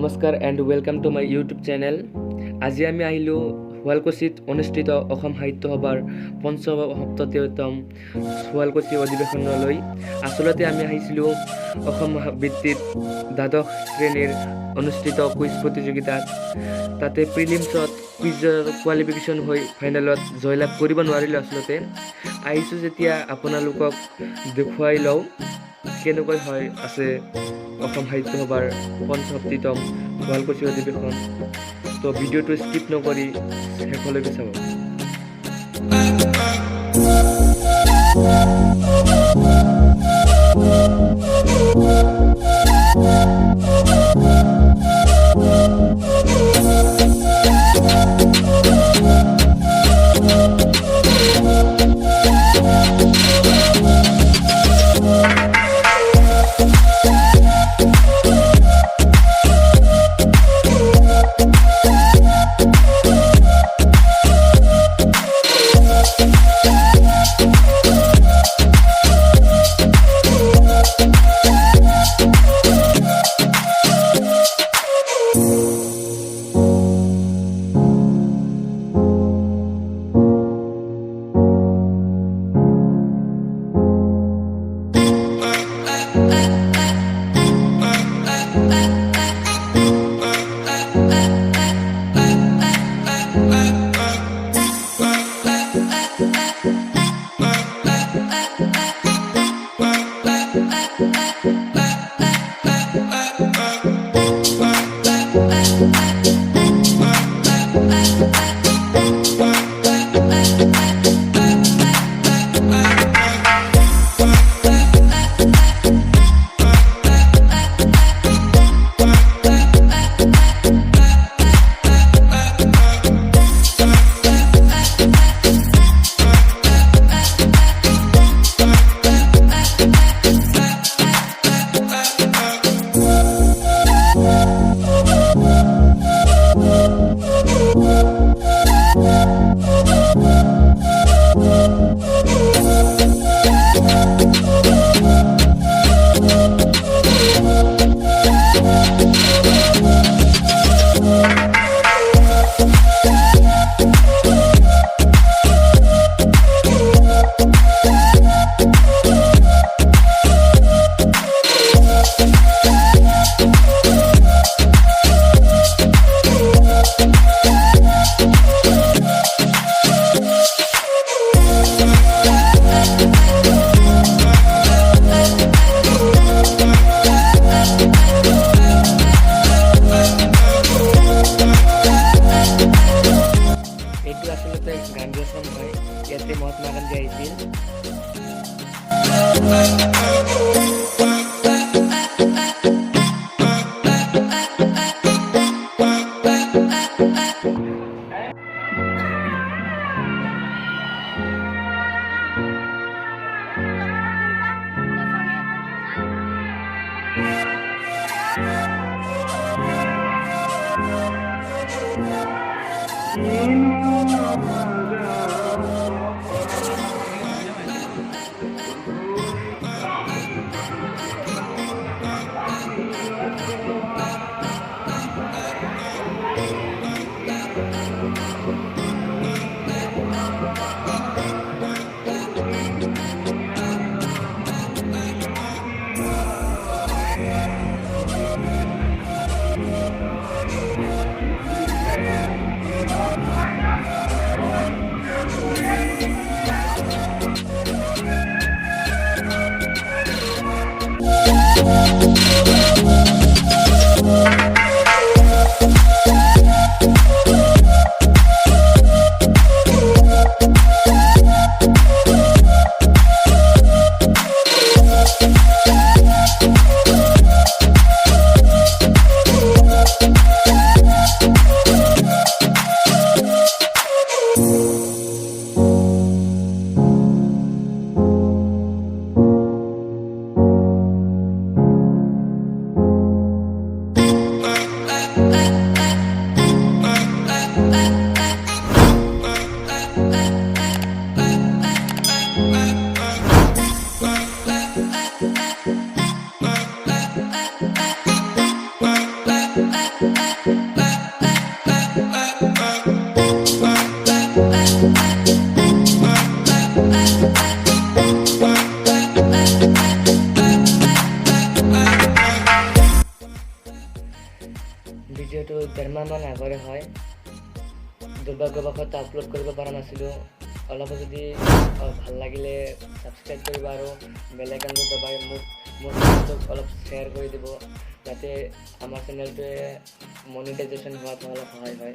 নমস্কাৰ and welcome to my YouTube channel. আজি আমি আহিলোঁ শুৱালকুছিত অনুষ্ঠিত অসম সাহিত্য সভাৰ ৭৫তম শুৱালকুছি অধিৱেশনলৈ। আচলতে আমি আহিছিলোঁ অসম ভিত্তিত দ্বাদশ শ্ৰেণীৰ অনুষ্ঠিত কুইজ প্ৰতিযোগিতাত। তাতে প্ৰিলিমছত কুইজৰ কোৱালিফিকেশ্যন হৈ ফাইনেলত জয়লাভ কৰিব নোৱাৰিলোঁ। আচলতে আহিছোঁ যেতিয়া আপোনালোকক দেখুৱাই লওঁ কেনেকৈ হয় আছে অসম সাহিত্য সভাৰ ৭৫তম শুৱালকুছি অধিৱেশন। তো ভিডিঅ'টো স্কিপ নকৰি শেষলৈকে চাব। ইয়াতে মহাত্মা গান্ধী আহিছিল। ডেৰমাহমান আগৰে হয়। দুৰ্ভাগ্যবশতঃ আপলোড কৰিব পৰা নাছিলোঁ। অলপ যদি ভাল লাগিলে ছাবস্ক্ৰাইব কৰিব আৰু বেল আইকনটো দবাই মোৰ চেনেলটোক অলপ শ্বেয়াৰ কৰি দিব, যাতে আমাৰ চেনেলটোৱে মনিটাইজেশ্যন হোৱাত অলপ সহায় হয়।